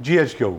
GHQ।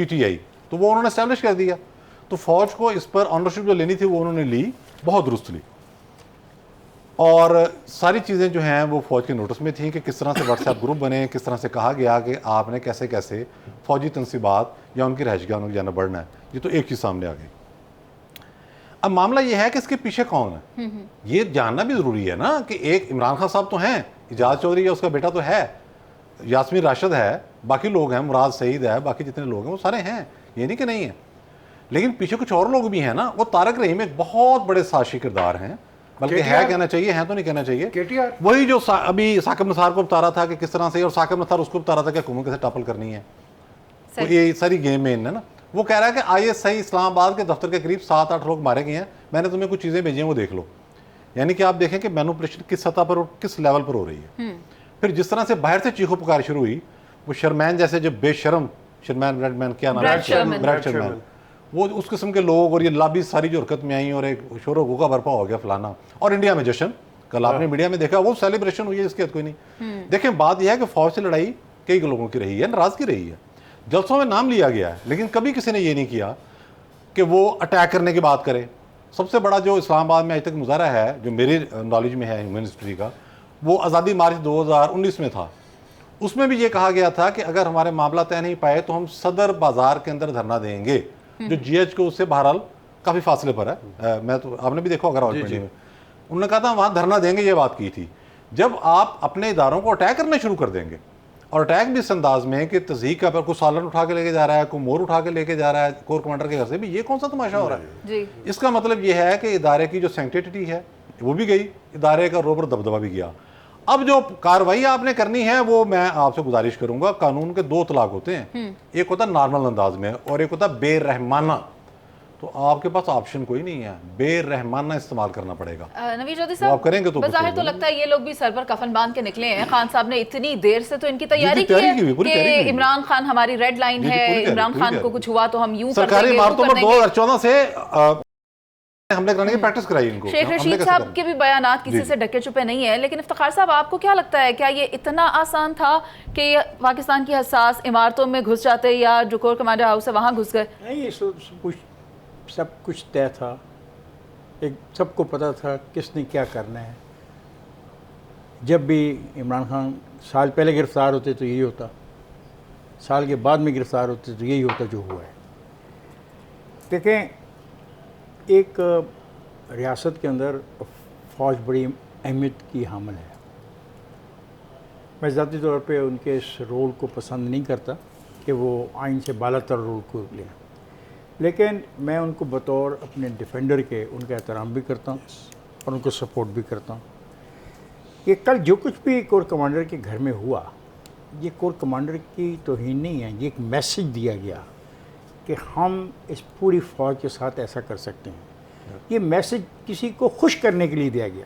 PTI, تو وہ انہوں نے اسٹیبلش کر دیا. تو فوج کو اس پر آنرشپ جو لینی تھی وہ انہوں نے لی, بہت درست لی, اور ساری چیزیں جو ہیں وہ فوج کے نوٹس میں تھیں کہ کس طرح سے واٹس ایپ گروپ بنے, کس طرح سے کہا گیا کہ آپ نے کیسے کیسے فوجی تنصیبات یا ان کی رہائش گاہوں کی جانب بڑھنا ہے. یہ تو ایک چیز سامنے آ گئی. اب معاملہ یہ ہے کہ اس کے پیچھے کون ہے, یہ جاننا بھی ضروری ہے نا کہ ایک عمران خان صاحب تو ہیں, اعجاز چودھری یا اس کا بیٹا تو ہے, یاسمین راشد ہے, باقی لوگ ہیں, مراد سعید ہے, باقی جتنے لوگ ہیں وہ سارے ہیں, یہ نہیں کہ نہیں ہیں, لیکن پیچھے کچھ اور لوگ بھی ہیں نا. وہ طارق رحیم ایک بہت بڑے سازشی کردار ہیں, بلکہ ہے کہنا چاہیے, ہیں تو نہیں کہنا چاہیے, وہی جو ابھی ثاقب نثار کو بتا رہا تھا کہ کس طرح سے, اور ثاقب نثار اس کو بتا رہا تھا کہ حکومت کیسے ٹاپل کرنی ہے, یہ ساری گیم میں ہے نا. وہ کہہ رہا ہے کہ ISI اسلام آباد کے دفتر کے قریب 7-8 لوگ مارے گئے ہیں, میں نے تمہیں کچھ چیزیں بھیجی ہیں وہ دیکھ لو. یعنی کہ آپ دیکھیں کہ مینوپریشن کس سطح پر اور کس لیول پر ہو رہی ہے. پھر جس طرح سے باہر سے چیخو پکار شروع ہوئی, وہ شرمین جیسے جو بے شرم شرمین بریڈمین کیا نام ہے, بریڈ شرمین, وہ اس قسم کے لوگ اور یہ لابی ساری جو حرکت میں آئیں اور ایک شور و غوغا برپا ہو گیا فلانا. اور انڈیا میں جشن, کل آپ نے میڈیا میں دیکھا, وہ سیلیبریشن ہوئی ہے, اس کی حد کوئی نہیں. دیکھیں بات یہ ہے کہ فوج سے لڑائی کئی لوگوں کی رہی ہے, ناراضگی رہی ہے, جلسوں میں نام لیا گیا ہے, لیکن کبھی کسی نے یہ نہیں کیا کہ وہ اٹیک کرنے کی بات کرے. سب سے بڑا جو اسلام آباد میں آج تک مظاہرہ ہے جو میری نالج میں ہے ہیومن ہسٹری کا, وہ آزادی مارچ 2019 میں تھا. اس میں بھی یہ کہا گیا تھا کہ اگر ہمارے معاملہ طے نہیں پائے تو ہم صدر بازار کے اندر دھرنا دیں گے, جو GH کو اس سے بہرحال کافی فاصلے پر ہے. میں تو آپ نے بھی دیکھا ہوگا راولپنڈی میں, انہوں نے کہا تھا وہاں دھرنا دیں گے, یہ بات کی تھی. جب آپ اپنے اداروں کو اٹیک کرنا شروع کر دیں گے, اور اٹیک بھی اس انداز میں کہ تزہیق کا پر کوئی سالن اٹھا کے لے کے جا رہا ہے, کوئی مور اٹھا کے لے کے جا رہا ہے کور کمانڈر کے گھر سے, بھی یہ کون سا تماشا ہو رہا ہے. اس کا مطلب یہ ہے کہ ادارے کی جو سینکٹیٹی ہے وہ بھی گئی, ادارے کا روب اور دبدبہ بھی گیا. اب جو کارروائی آپ نے کرنی ہے وہ میں آپ سے گزارش کروں گا, قانون کے 2 اطلاق ہوتے ہیں, ایک ہوتا ہے نارمل انداز میں اور ایک ہوتا ہے بے رحمانہ. تو آپ کے پاس آپشن کوئی نہیں ہے, بے رحمانہ استعمال کرنا پڑے گا. نوید چودھری صاحب, آپ کریں گے تو بظاہر تو لگتا ہے یہ لوگ بھی سر پر کفن باندھ کے نکلے ہیں. خان صاحب نے اتنی دیر سے تو ان کی تیاری کی ہے کہ عمران خان ہماری ریڈ لائن ہے, عمران خان کو کچھ ہوا تو ہم یوں کر دیں گے. سرکاری عمارتوں پر 2014 سے حملے کرنے کی پریکٹس کرائی ان کو. شیخ رشید صاحب کے بھی بیانات کسی سے ڈھکے چھپے نہیں ہیں, لیکن افتخار صاحب آپ کو کیا لگتا ہے, کیا یہ اتنا آسان تھا کہ پاکستان کی حساس عمارتوں میں گھس جاتے یا جو کور کمانڈر ہاؤس ہے وہاں گھس گئے؟ نہیں, یہ سب کچھ طے تھا, ایک سب کو پتہ تھا کس نے کیا کرنا ہے. جب بھی عمران خان سال پہلے گرفتار ہوتے تو یہی ہوتا, سال کے بعد میں گرفتار ہوتے تو یہی ہوتا جو ہوا ہے. دیکھیں, ایک ریاست کے اندر فوج بڑی اہمیت کی حامل ہے. میں ذاتی طور پہ ان کے اس رول کو پسند نہیں کرتا کہ وہ آئین سے بالا تر رول کو لیں, لیکن میں ان کو بطور اپنے ڈیفینڈر کے ان کا احترام بھی کرتا ہوں اور ان کو سپورٹ بھی کرتا ہوں. یہ کل جو کچھ بھی کور کمانڈر کے گھر میں ہوا, یہ کور کمانڈر کی توہین نہیں ہے, یہ ایک میسیج دیا گیا کہ ہم اس پوری فوج کے ساتھ ایسا کر سکتے ہیں. یہ میسیج کسی کو خوش کرنے کے لیے دیا گیا.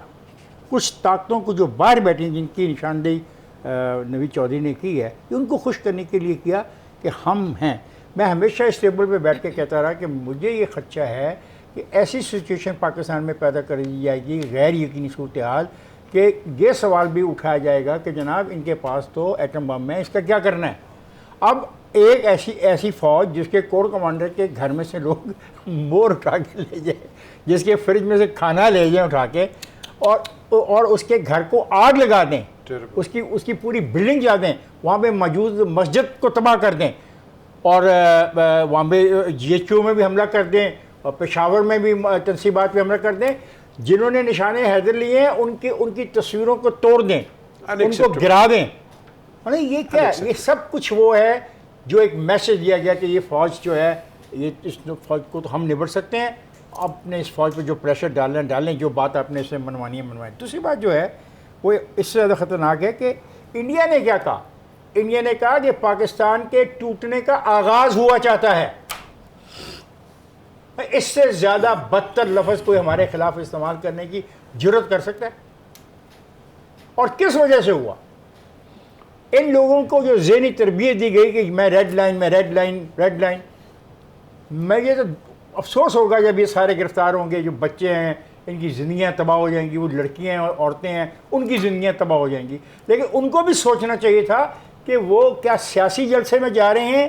کچھ طاقتوں کو جو باہر بیٹھی جن کی نشاندہی نوید چودھری نے کی ہے, یہ ان کو خوش کرنے کے لیے کیا کہ ہم ہیں. میں ہمیشہ اس ٹیبل پہ بیٹھ کے کہتا رہا کہ مجھے یہ خدشہ ہے کہ ایسی سچویشن پاکستان میں پیدا کر دی جائے گی, غیر یقینی صورتحال, کہ یہ سوال بھی اٹھایا جائے گا کہ جناب ان کے پاس تو ایٹم بم ہے, اس کا کیا کرنا ہے. اب ایک ایسی فوج جس کے کور کمانڈر کے گھر میں سے لوگ مور اٹھا کے لے جائیں, جس کے فریج میں سے کھانا لے جائیں اٹھا کے, اور اس کے گھر کو آگ لگا دیں, اس کی پوری بلڈنگ جلا دیں, وہاں پہ موجود مسجد کو تباہ کر دیں, اور وہاں پہ GHQ میں بھی حملہ کر دیں, اور پشاور میں بھی تنصیبات پہ حملہ کر دیں, جنہوں نے نشانے حیدر لیے ہیں ان کی تصویروں کو توڑ دیں, ان کو گرا دیں. یہ کیا ہے, یہ سب کچھ وہ ہے جو ایک میسیج دیا گیا کہ یہ فوج جو ہے, یہ اس فوج کو تو ہم نبٹ سکتے ہیں, اپنے اس فوج پہ جو پریشر ڈالیں, جو بات آپ نے اسے منوانی ہے منوائیں. دوسری بات جو ہے وہ اس سے زیادہ خطرناک ہے کہ انڈیا نے کیا کہا. انڈیا نے کہا کہ پاکستان کے ٹوٹنے کا آغاز ہوا چاہتا ہے. اس سے زیادہ بدتر لفظ کوئی ہمارے خلاف استعمال کرنے کی جرت کر سکتا ہے؟ اور کس وجہ سے ہوا؟ ان لوگوں کو جو ذہنی تربیت دی گئی کہ میں ریڈ لائن, میں یہ تو افسوس ہوگا جب یہ سارے گرفتار ہوں گے. جو بچے ہیں ان کی زندگیاں تباہ ہو جائیں گی, وہ لڑکیاں ہیں, عورتیں ہیں, ان کی زندگیاں تباہ ہو جائیں گی. لیکن ان کو بھی سوچنا چاہیے تھا کہ وہ کیا سیاسی جلسے میں جا رہے ہیں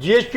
GHQ,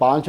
$5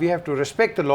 we have to respect the law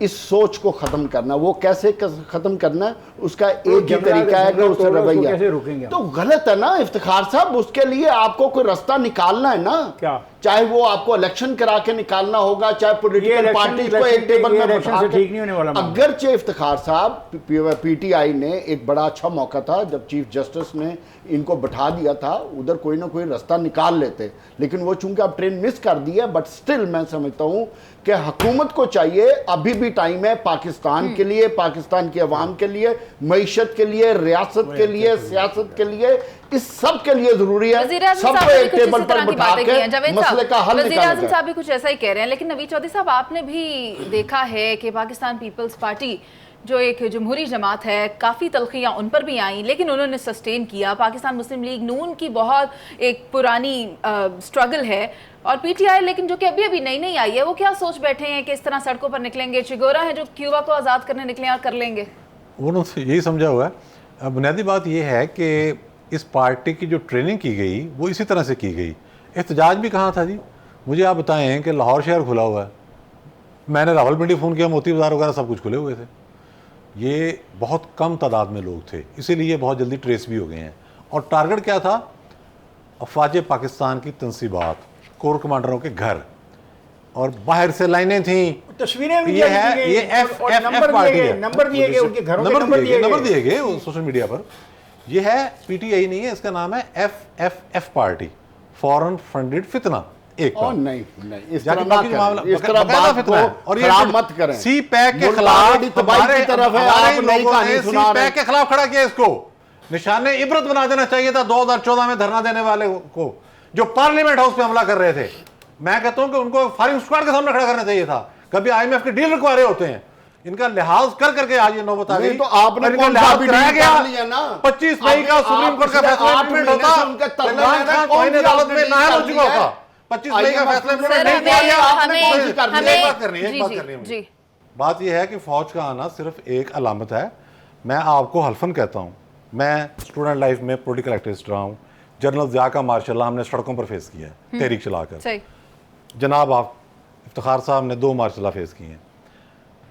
اس سوچ کو ختم کرنا. وہ کیسے ختم کرنا ہے اس کا ایک ہی طریقہ ہے کہ اس سے رویہ. تو غلط ہے نا افتخار صاحب, اس کے لیے آپ کو کوئی رستہ نکالنا ہے نا. کیا چاہے وہ آپ کو الیکشن کرا کے نکالنا ہوگا, چاہے پولیٹیکل پارٹیز کو ایک ٹیبل میں بٹھا کے. اگرچہ افتخار صاحب پی ٹی آئی نے ایک بڑا اچھا موقع تھا جب چیف جسٹس نے ان کو بٹھا دیا تھا, ادھر کوئی نہ کوئی رستہ نکال لیتے, لیکن وہ چونکہ اب ٹرین مس کر دی ہے. بٹ سٹل میں سمجھتا ہوں کہ حکومت کو چاہیے, ابھی بھی ٹائم ہے پاکستان کے لیے, پاکستان کی عوام کے لیے, معیشت کے لیے, ریاست کے لیے, سیاست کے لیے, اس سب کے لیے ضروری ہے سب کو ایک ٹیبل پر بٹھا کے مسئلے کا حل وزیر نکالا اعظم جائے. صاحب بھی کچھ ایسا ہی کہہ رہے ہیں, لیکن نوید چودھری صاحب آپ نے بھی دیکھا ہے کہ پاکستان پیپلز پارٹی جو ایک جمہوری جماعت ہے, کافی تلخیاں ان پر بھی آئیں لیکن انہوں نے سسٹین کیا. پاکستان مسلم لیگ نون کی بہت ایک پرانی سٹرگل ہے, اور پی ٹی آئی لیکن جو کہ ابھی نئی آئی ہے, وہ کیا سوچ بیٹھے ہیں کہ اس طرح سڑکوں پر نکلیں گے؟ چگورا ہیں جو کیوبا کو آزاد کرنے نکلیں اور کر لیں گے. انہوں نے یہی سمجھا ہوا ہے. بنیادی بات یہ ہے کہ اس پارٹی کی جو ٹریننگ کی گئی وہ اسی طرح سے کی گئی. احتجاج بھی کہاں تھا جی؟ مجھے آپ بتائیں کہ لاہور شہر کھلا ہوا ہے, میں نے راول پنڈی فون کیا, موتی بازار وغیرہ سب کچھ کھلے ہوئے تھے. یہ بہت کم تعداد میں لوگ تھے, اسی لیے بہت جلدی ٹریس بھی ہو گئے ہیں. اور ٹارگٹ کیا تھا؟ افواج پاکستان کی تنصیبات, کور کمانڈروں کے گھر, اور باہر سے لائنیں تھیں. تصویریں یہ ہے, یہ ایف پارٹی ہے, نمبر دیے گئے, ان کے گھروں کے نمبر دیے گئے سوشل میڈیا پر. یہ ہے پی ٹی آئی نہیں ہے, اس کا نام ہے ایف پارٹی, فورن فنڈڈ فتنہ. ایک نہیں اس طرح نہ کریں, اس طرح بات کو خراب مت کریں. سی پیک کے خلاف تباہی کی طرف ہے, آپ نئی کہانی سی سنا رہے ہیں. پیک کے خلاف کھڑا کیا, اس کو نشان عبرت بنا دینا چاہیے تھا 2014 میں دھرنا دینے والے کو جو پارلیمنٹ ہاؤس پہ حملہ کر رہے تھے. میں کہتا ہوں کہ ان کو فائرنگ اسکواڈ کے سامنے کھڑا کرنا چاہیے تھا. کبھی آئی ایم ایف کے ڈیل رکھوا ہوتے ہیں, ان کا لحاظ کر کر کے آج یہ نوبت آ گئی. تو آپ نے کون سا بھی ڈیل کر لیا نا, 25 مئی کا سپریم کورٹ کا فیصلہ امپلیمنٹ ہوتا, عمران خان توہین عدالت میں نااہل ہو چکا ہوتا. 25 مئی کا فیصلہ امپلیمنٹ نہیں کیا گیا. بات یہ ہے کہ فوج کا آنا صرف ایک علامت ہے. میں آپ کو حلفاً کہتا ہوں, میں اسٹوڈنٹ لائف میں پولیٹیکل ایکٹیوسٹ رہا ہوں. جنرل ضیاء کا مارشاء اللہ ہم نے سڑکوں پر فیس کیا ہے تحریک چلا کر. جناب آپ افتخار صاحب نے 2 مارشاء اللہ فیس کیے ہیں.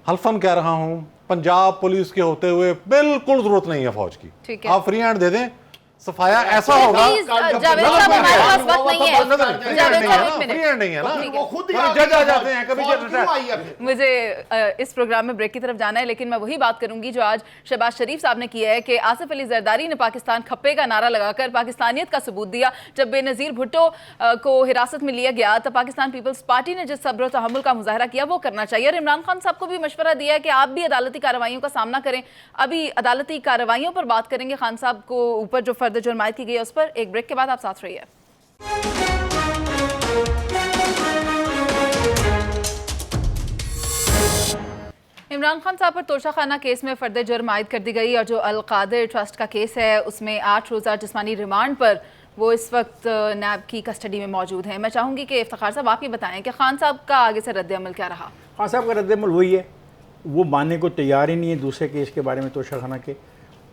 حلفاً کہہ رہا ہوں, پنجاب پولیس کے ہوتے ہوئے بالکل ضرورت نہیں ہے فوج کی. آپ فری ہینڈ دے دیں, صفایا ایسا ہوگا. مجھے اس پروگرام میں بریک کی طرف جانا ہے, لیکن میں وہی بات کروں گی جو آج شہباز شریف صاحب نے کیا ہے کہ آصف علی زرداری نے پاکستان کھپے کا نعرہ لگا کر پاکستانیت کا ثبوت دیا. جب بے نظیر بھٹو کو حراست میں لیا گیا تب پاکستان پیپلز پارٹی نے جس صبر و تحمل کا مظاہرہ کیا وہ کرنا چاہیے. اور عمران خان صاحب کو بھی مشورہ دیا ہے کہ آپ بھی عدالتی کارروائیوں کا سامنا کریں. ابھی عدالتی کارروائیوں پر بات کریں گے, خان صاحب کو اوپر جو فرد جرم عائد کی گئی ہے اس پر. ایک بریک کے بعد آپ ساتھ رہیے. عمران خان صاحب پر توشہ خانہ کیس میں فرد جرم عائد کر دی گئی, اور جو القادر ٹرسٹ کا کیس ہے اس میں 8 روزہ جسمانی ریمانڈ پر وہ اس وقت نیب کی کسٹڈی میں موجود ہیں. میں چاہوں گی کہ افتخار صاحب آپ یہ بتائیں کہ خان صاحب کا آگے سے رد عمل کیا رہا؟ خان صاحب کا رد عمل وہی ہے, وہ ماننے کو تیار ہی نہیں ہے دوسرے کیس کے بارے میں توشہ خانہ کے.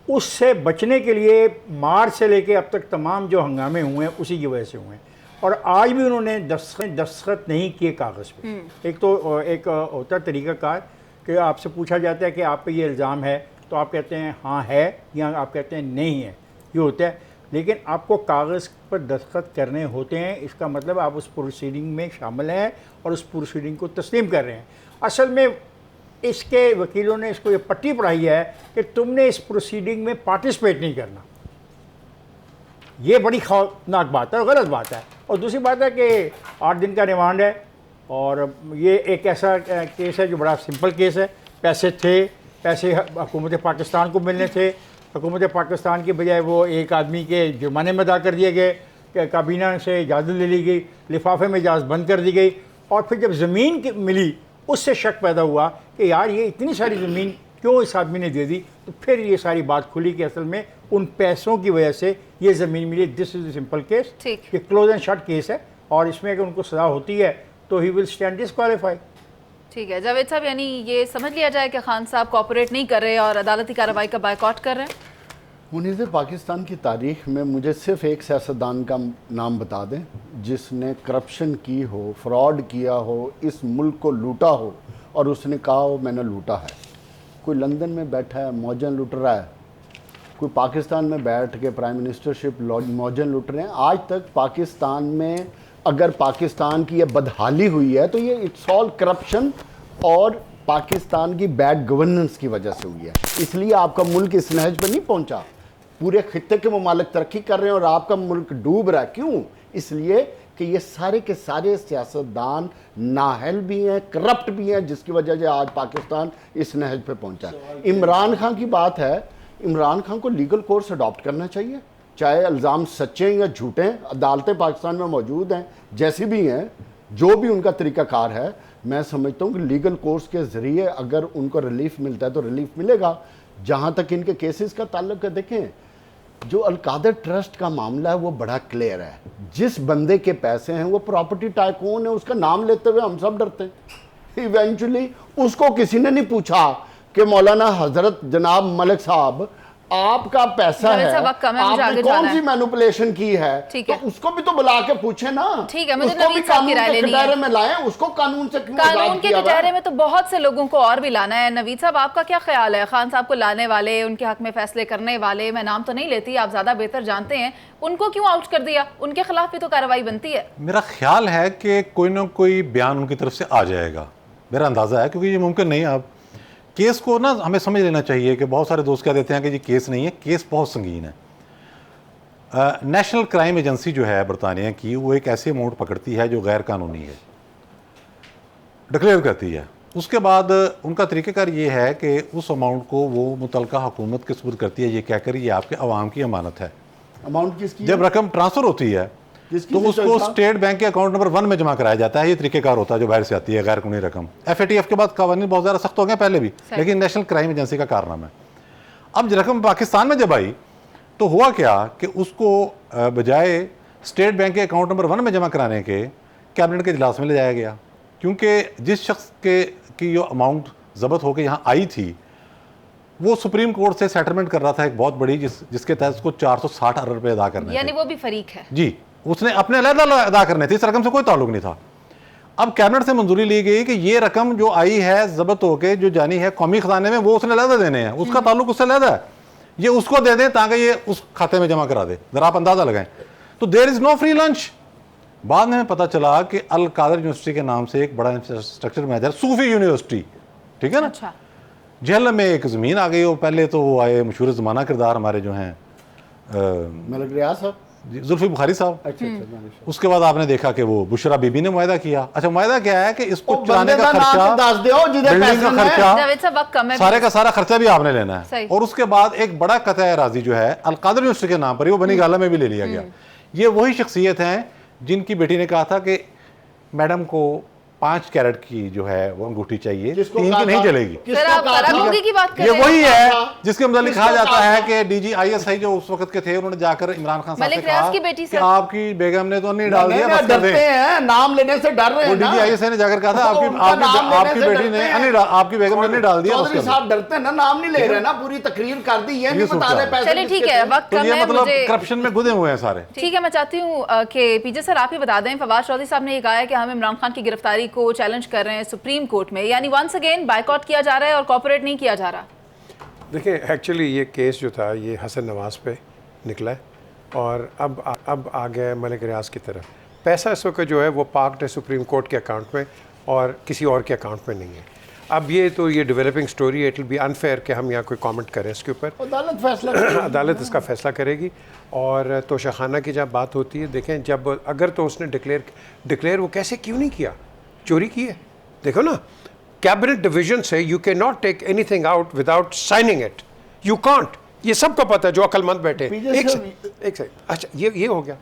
اس سے بچنے کے لیے مارچ سے لے کے اب تک تمام جو ہنگامے ہوئے ہیں اسی کی وجہ سے ہوئے ہیں. اور آج بھی انہوں نے دستخط نہیں کیے کاغذ پہ. ایک تو ایک ہوتا طریقہ کار کہ آپ سے پوچھا جاتا ہے کہ آپ پہ یہ الزام ہے, تو آپ کہتے ہیں ہاں ہے, یا آپ کہتے ہیں نہیں ہے, یہ ہوتا ہے. لیکن آپ کو کاغذ پر دستخط کرنے ہوتے ہیں, اس کا مطلب آپ اس پروسیڈنگ میں شامل ہیں اور اس پروسیڈنگ کو تسلیم کر رہے ہیں. اصل میں اس کے وکیلوں نے اس کو یہ پٹی پڑھائی ہے کہ تم نے اس پروسیڈنگ میں پارٹیسپیٹ نہیں کرنا. یہ بڑی خوفناک بات ہے اور غلط بات ہے. اور دوسری بات ہے کہ 8 دن کا ریمانڈ ہے, اور یہ ایک ایسا کیس ہے جو بڑا سمپل کیس ہے. پیسے تھے, پیسے حکومت پاکستان کو ملنے تھے, حکومت پاکستان کی بجائے وہ ایک آدمی کے جرمانے میں ادا کر دیے گئے, کہ کابینہ سے اجازت لے لی گئی, لفافے میں اجازت بند کر دی گئی. اور پھر جب زمین ملی اس سے شک پیدا ہوا کہ یار یہ اتنی ساری زمین کیوں اس آدمی نے دے دی. تو پھر یہ ساری بات کھلی کہ اصل میں ان پیسوں کی وجہ سے یہ زمین ملی. دس از اے سمپل کیس, یہ کلوز اینڈ شٹ کیس ہے, اور اس میں اگر ان کو سزا ہوتی ہے تو ہی ول اسٹینڈ ڈسکوالیفائی. ٹھیک ہے جاوید صاحب, یعنی یہ سمجھ لیا جائے کہ خان صاحب کوآپریٹ نہیں کر رہے اور عدالتی کارروائی کا بائیکاٹ کر رہے ہیں. منیز پاکستان کی تاریخ میں مجھے صرف ایک سیاستدان کا نام بتا دیں جس نے کرپشن کی ہو, فراڈ کیا ہو, اس ملک کو لوٹا ہو اور اس نے کہا وہ میں نے لوٹا ہے. کوئی لندن میں بیٹھا ہے موجن لوٹ رہا ہے, کوئی پاکستان میں بیٹھ کے پرائم منسٹرشپ موجن لوٹ رہے ہیں. آج تک پاکستان میں اگر پاکستان کی یہ بدحالی ہوئی ہے تو یہ اٹس آل کرپشن اور پاکستان کی بیڈ گورننس کی وجہ سے ہوئی ہے. اس لیے آپ کا ملک اس نہج پر نہیں پہنچا. پورے خطے کے ممالک ترقی کر رہے ہیں اور آپ کا ملک ڈوب رہا ہے. کیوں؟ اس لیے کہ یہ سارے کے سارے سیاستدان نااہل بھی ہیں, کرپٹ بھی ہیں, جس کی وجہ سے آج پاکستان اس نہج پہ پہنچا ہے. عمران خان کی بات ہے, عمران خان کو لیگل کورس اڈاپٹ کرنا چاہیے, چاہے الزام سچے یا جھوٹے ہیں. عدالتیں پاکستان میں موجود ہیں جیسی بھی ہیں, جو بھی ان کا طریقہ کار ہے. میں سمجھتا ہوں کہ لیگل کورس کے ذریعے اگر ان کو ریلیف ملتا ہے تو ریلیف ملے گا. جہاں تک ان کے کیسز کا تعلق ہے, دیکھیں جو القادر ٹرسٹ کا معاملہ ہے وہ بڑا کلیئر ہے. جس بندے کے پیسے ہیں وہ پراپرٹی ٹائکون ہے, اس کا نام لیتے ہوئے ہم سب ڈرتے ہیں. ایونچولی اس کو کسی نے نہیں پوچھا کہ مولانا حضرت جناب ملک صاحب آپ کا پیسہ ہے, آپ نے کون سی مینوپولیشن کی ہے, تو اس کو بھی تو بلا کے پوچھیں نا. ٹھیک ہے, مجھے نوید صاحب کی رائے لینی ہے. کٹہرے میں لائیں اس کو, قانون سے کیوں آزاد کیا ہوا ہے؟ قانون کے کٹہرے میں تو بہت سے لوگوں کو اور بھی لانا ہے. نوید صاحب آپ کا کیا خیال ہے؟ خان صاحب کو لانے والے, ان کے حق میں فیصلے کرنے والے, میں نام تو نہیں لیتی, آپ زیادہ بہتر جانتے ہیں, ان کو کیوں آؤٹ کر دیا؟ ان کے خلاف بھی تو کارروائی بنتی ہے. میرا خیال ہے کہ کوئی نہ کوئی بیان ان کی طرف سے آ جائے گا, میرا اندازہ ہے, کیونکہ یہ ممکن نہیں. اب کیس کو نا ہمیں سمجھ لینا چاہیے کہ بہت سارے دوست کہہ دیتے ہیں کہ یہ کیس نہیں ہے, کیس بہت سنگین ہے. نیشنل کرائم ایجنسی جو ہے برطانیہ کی, وہ ایک ایسی اماؤنٹ پکڑتی ہے جو غیر قانونی ہے, ڈکلیئر کرتی ہے. اس کے بعد ان کا طریقہ کار یہ ہے کہ اس اماؤنٹ کو وہ متعلقہ حکومت کے سپرد کرتی ہے, یہ کہہ کر یہ آپ کے عوام کی امانت ہے. اماؤنٹ کس کی؟ جب رقم ٹرانسفر ہوتی ہے تو اس کو اسٹیٹ بینک کے اکاؤنٹ نمبر 1 میں جمع کرایا جاتا ہے. یہ طریقہ کار ہوتا ہے جو باہر سے آتی ہے غیر قانونی رقم. FATF کے بعد قوانین بہت زیادہ سخت ہو گئے پہلے بھی, لیکن نیشنل کرائم ایجنسی کا کارنامہ ہے. اب رقم پاکستان میں جب آئی تو ہوا کیا کہ اس کو بجائے اسٹیٹ بینک کے اکاؤنٹ نمبر 1 میں جمع کرانے کے کیبنٹ کے اجلاس میں لے جایا گیا, کیونکہ جس شخص کی جو اماؤنٹ ضبط ہو کے یہاں آئی تھی وہ سپریم کورٹ سے سیٹلمنٹ کر رہا تھا ایک بہت بڑی, جس کے تحت اس کو 460 ارب روپے ادا کرنے, یعنی وہ بھی فریق ہے. جی, اس نے اپنے علیحدہ ادا کرنے تھے, اس رقم سے کوئی تعلق نہیں تھا. اب کیبنٹ سے منظوری لی گئی کہ یہ رقم جو آئی ہے ضبط ہو کے جو جانی ہے قومی خزانے میں, وہ اس نے علیحدہ دینے ہیں, اس کا تعلق اس سے علیحدہ ہے, یہ اس کو دے دیں تاکہ یہ اس کھاتے میں جمع کرا دے. ذرا آپ اندازہ لگائیں. تو دیر از نو فری لنچ. بعد میں پتہ چلا کہ القادر یونیورسٹی کے نام سے ایک بڑا انفراسٹرکچر مینیجر, صوفی یونیورسٹی, ٹھیک ہے نا, جہل میں ایک زمین آ گئی. وہ پہلے تو وہ آئے مشہور زمانہ کردار ہمارے جو ہیں ملک ریاض صاحب, زلفی بخاری صاحب. اس کے بعد آپ نے دیکھا کہ وہ بشرا بی بی نے معاہدہ کیا. اچھا, معاہدہ کیا ہے کہ اس کو چلانے کا خرچہ, بلڈنگ کا خرچہ, سارے کا سارا خرچہ بھی آپ نے لینا ہے. اور اس کے بعد ایک بڑا قطع اراضی جو ہے القادر یونیورسٹی کے نام پر, وہ بنی گالہ میں بھی لے لیا گیا. یہ وہی شخصیت ہیں جن کی بیٹی نے کہا تھا کہ میڈم کو 5 کیرٹ کی جو ہے وہ انگوٹھی چاہیے, 3 کی نہیں چلے گی. یہ وہی ہے جس کے متعلق کہا جاتا ہے کہ DGISI جو اس وقت کے تھے, انہوں نے جا کر عمران خان صاحب سے کہا کہ آپ کی بیگم نے تو نہیں ڈال دیا, بس کر دیں, نام لینے سے ڈر رہے ہیں. وہ DGISI نے جا کر کہا تھا آپ کی بیٹی نے, آپ کی بیگم نے نہیں ڈال دیا, چودھری صاحب ڈرتے ہیں نا, نام نہیں لے رہے نا, پوری تقریر کر دی, یہ نہیں بتا رہے پیسے. چلیے ٹھیک ہے, وقت کم ہے, مطلب کرپشن میں گدے ہوئے ہیں سارے. ٹھیک ہے, میں چاہتی ہوں کہ PJ سر آپ ہی بتا دیں. فواد چودھری صاحب نے یہ کہا ہے کہ ہم عمران خان کی گرفتاری کو چیلنج کر رہے ہیں سپریم کورٹ میں, یعنی ونس اگین بائیکاٹ کیا جا رہا ہے اور کوپریٹ نہیں کیا جا رہا. دیکھیں ایکچولی یہ کیس جو تھا یہ حسن نواز پہ نکلا ہے, اور اب آ گیا ہے ملک ریاض کی طرف. پیسہ اس وقت جو ہے وہ پارکڈ ہے سپریم کورٹ کے اکاؤنٹ میں اور کسی اور کے اکاؤنٹ میں نہیں ہے. اب یہ تو یہ ڈیولپنگ سٹوری ہے, اٹ ول بی انفیئر کہ ہم یہاں کوئی کامنٹ کریں اس کے اوپر. عدالت اس کا فیصلہ کرے گی. اور توشیخانہ کی جب بات ہوتی ہے, دیکھیں جب اگر تو اس نے ڈکلیئر وہ کیسے کیوں نہیں کیا, چوری کی ہے. دیکھو نا, کیبنٹ ڈویژن سے you can not take any thing out without signing it, you can't. یہ سب کو پتہ ہے جو عقل مند بیٹھے. ایک سیکنڈ, اچھا یہ ہو گیا.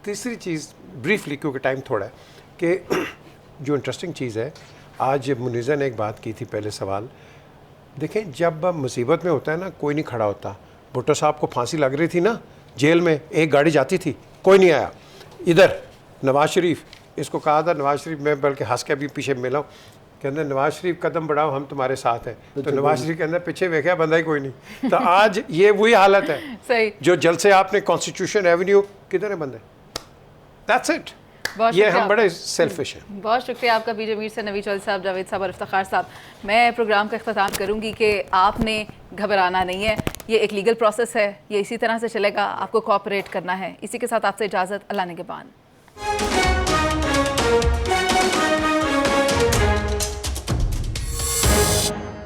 تیسری چیز بریفلی کیونکہ ٹائم تھوڑا ہے, کہ جو انٹرسٹنگ چیز ہے, آج منیزہ نے ایک بات کی تھی پہلے سوال. دیکھیں جب مصیبت میں ہوتا ہے نا, کوئی نہیں کھڑا ہوتا. بھٹو صاحب کو پھانسی لگ رہی تھی نا جیل میں, ایک گاڑی جاتی تھی, کوئی نہیں آیا. ادھر نواز شریف, اس کو کہا تھا نواز شریف, میں بلکہ ہنس کے ابھی پیچھے ملا ہوں, کہتے ہیں نواز شریف قدم بڑھاؤ ہم تمہارے ساتھ ہیں. تو نواز شریف کہتے ہیں پیچھے ویکھیا بندہ ہی کوئی نہیں. تو آج یہ وہی حالت ہے. جو جلسے آپ نے کانسٹیٹیوشن ایونیو, کدھر ہے بندے, دیٹس اٹ. بہت یہ شکریہ ہم بڑے سیلفش ہیں. بہت شکریہ آپ کا پی میر سے نوید چودھری صاحب، جاوید صاحب اور افتخار صاحب. میں پروگرام کا اختتام کروں گی کہ آپ نے گھبرانا نہیں ہے، یہ ایک لیگل پروسیس ہے، یہ اسی طرح سے چلے گا، آپ کو کوآپریٹ کرنا ہے. اسی کے ساتھ آپ سے اجازت، اللہ نگہبان.